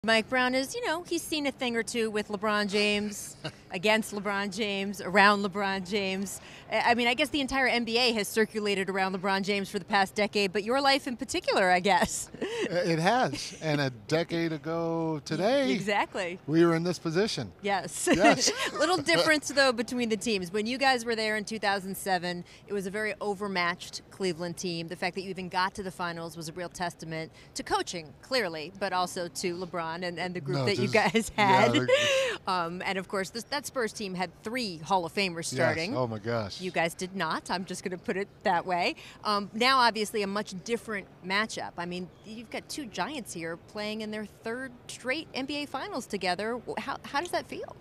Mike Brown is, he's seen a thing or two with LeBron James, against LeBron James, around LeBron James. I mean, I guess the entire NBA has circulated around LeBron James for the past decade, but your life in particular, I guess. It has. And a decade ago today, exactly, we were in this position. Yes. Yes. Little difference, though, between the teams. When you guys were there in 2007, it was a very overmatched Cleveland team. The fact that you even got to the finals was a real testament to coaching, clearly, but also to LeBron and the group that you guys had. Yeah, and, of course, that Spurs team had 3 Hall of Famers starting. Yes. Oh, my gosh. You guys did not. I'm just going to put it that way. Now, obviously, a much different matchup. I mean, you've got 2 giants here playing in their 3rd straight NBA Finals together. How does that feel?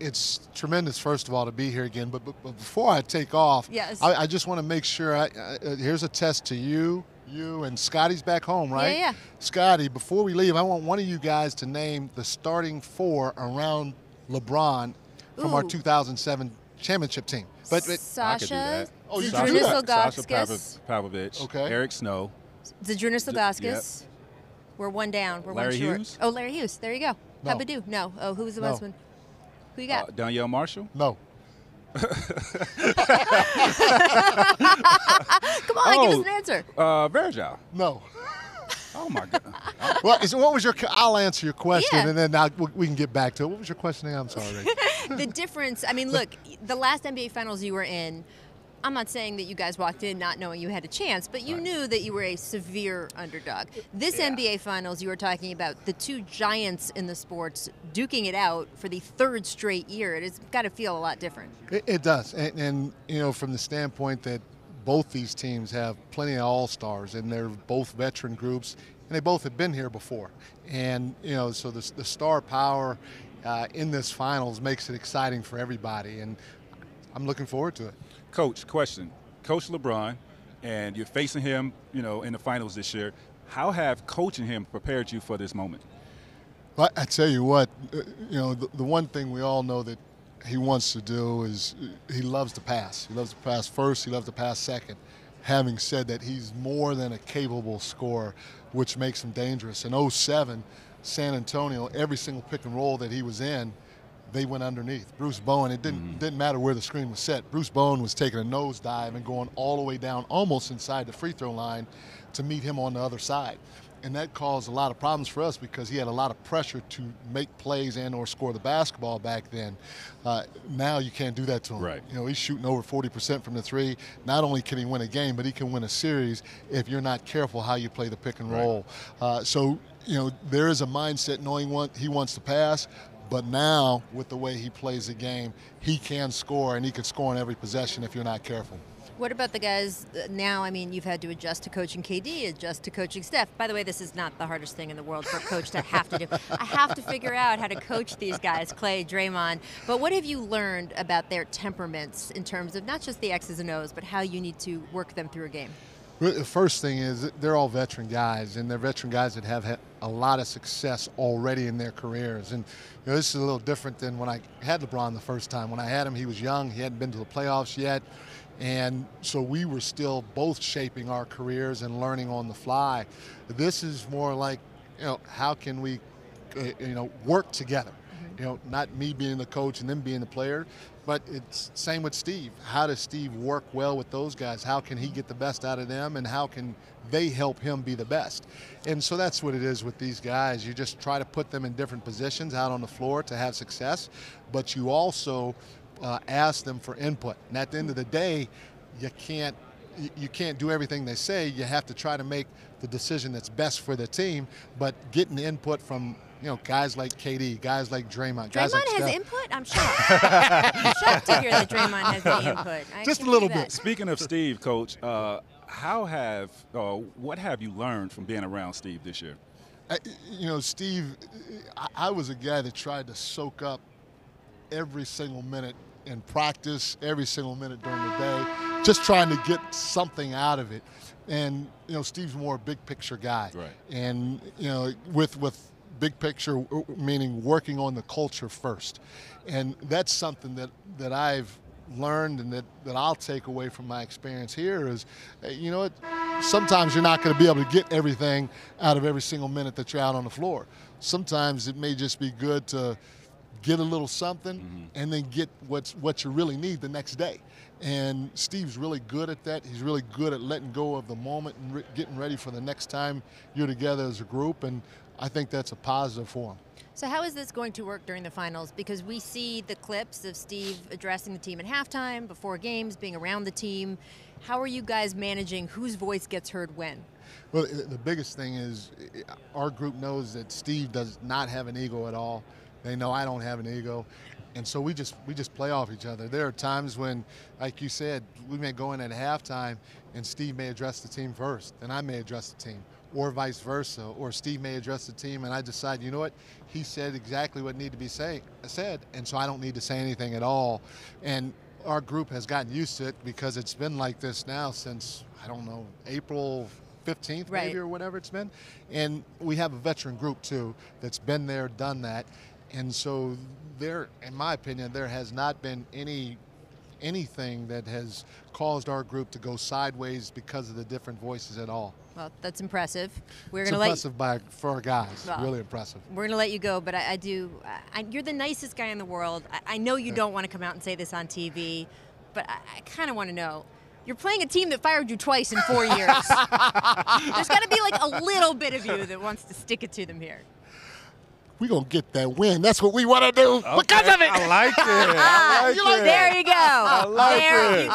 It's tremendous, first of all, to be here again. But before I take off, yes, I just want to make sure. Here's a test to you and Scotty's back home, right? Yeah. Scotty, before we leave, I want one of you guys to name the starting 4 around LeBron from our 2007 championship team. But Sasha, Zdrunas Pavlovich, okay. Eric Snow, Zdrunas Ilgauskas. Yep. We're one down. We're Larry one short. Hughes? Oh, Larry Hughes. There you go. No. Habadoo. No. Oh, who was the last one? Who you got? Danielle Marshall? No. Come on, give us an answer. Virgil? No. Oh, my God. Well, so what was your? I'll answer your question, Yeah. and then we can get back to it. What was your question again? I'm sorry. The difference, I mean, look, the last NBA Finals you were in, I'm not saying that you guys walked in not knowing you had a chance, but you knew that you were a severe underdog. This NBA Finals, you were talking about the 2 giants in the sports duking it out for the 3rd straight year. It's got to feel a lot different. It does, and from the standpoint that both these teams have plenty of all-stars, and they're both veteran groups, and they both have been here before. And, so the star power in this finals makes it exciting for everybody, and I'm looking forward to it. Coach, question. Coach LeBron, and you're facing him, in the finals this year. How have coaching him prepared you for this moment? Well, I tell you what, the one thing we all know that he wants to do is he loves to pass. He loves to pass first. He loves to pass second. Having said that, he's more than a capable scorer, which makes him dangerous. In 2007, San Antonio, every single pick and roll that he was in, they went underneath. Bruce Bowen, it didn't matter where the screen was set. Bruce Bowen was taking a nosedive and going all the way down, almost inside the free throw line to meet him on the other side. And that caused a lot of problems for us because he had a lot of pressure to make plays and or score the basketball back then. Now you can't do that to him. Right. He's shooting over 40% from the 3. Not only can he win a game, but he can win a series if you're not careful how you play the pick and roll. So there is a mindset knowing what he wants to pass. But now, with the way he plays the game, he can score, and he can score in every possession if you're not careful. What about the guys now? I mean, you've had to adjust to coaching KD, adjust to coaching Steph. By the way, this is not the hardest thing in the world for a coach to have to do. I have to figure out how to coach these guys, Clay, Draymond. But what have you learned about their temperaments in terms of not just the X's and O's, but how you need to work them through a game? The first thing is they're all veteran guys, and they're veteran guys that have had a lot of success already in their careers. And this is a little different than when I had LeBron the first time. When I had him, he was young. He hadn't been to the playoffs yet. And so we were still both shaping our careers and learning on the fly. This is more like, how can we, work together? Not me being the coach and them being the player, but it's same with Steve. How does Steve work well with those guys? How can he get the best out of them, and how can they help him be the best? And so that's what it is with these guys. You just try to put them in different positions out on the floor to have success, but you also ask them for input. And at the end of the day, you can't do everything they say. You have to try to make the decision that's best for the team, but getting input from guys like KD, guys like Draymond. Guys like Draymond has Steph. input? I'm shocked. I'm shocked to hear that Draymond has any input. Just a little bit. Speaking of Steve, Coach, what have you learned from being around Steve this year? Steve, I was a guy that tried to soak up every single minute in practice, every single minute during the day, just trying to get something out of it. And, Steve's more a big picture guy. Right. And, with big picture, meaning working on the culture first. And that's something that I've learned and that I'll take away from my experience here is, sometimes you're not going to be able to get everything out of every single minute that you're out on the floor. Sometimes it may just be good to get a little something and then get what you really need the next day. And Steve's really good at that. He's really good at letting go of the moment and getting ready for the next time you're together as a group, and I think that's a positive for him. So how is this going to work during the finals? Because we see the clips of Steve addressing the team at halftime, before games, being around the team. How are you guys managing whose voice gets heard when? Well, the biggest thing is our group knows that Steve does not have an ego at all. They know I don't have an ego. And so we just play off each other. There are times when, like you said, we may go in at halftime and Steve may address the team first, and I may address the team, or vice versa. Or Steve may address the team, and I decide, you know what, he said exactly what needed to be said, and so I don't need to say anything at all. And our group has gotten used to it because it's been like this now since, I don't know, April 15th maybe, or whatever it's been. And we have a veteran group too that's been there, done that. And so there, in my opinion, there has not been anything that has caused our group to go sideways because of the different voices at all. Well, that's impressive. It's impressive for our guys, really impressive. We're going to let you go, but you're the nicest guy in the world. I know you don't want to come out and say this on TV, but I kind of want to know. You're playing a team that fired you twice in 4 years. There's got to be like a little bit of you that wants to stick it to them here. We're going to get that win. That's what we want to do because of it. I like it. There you go. I like there it. you go.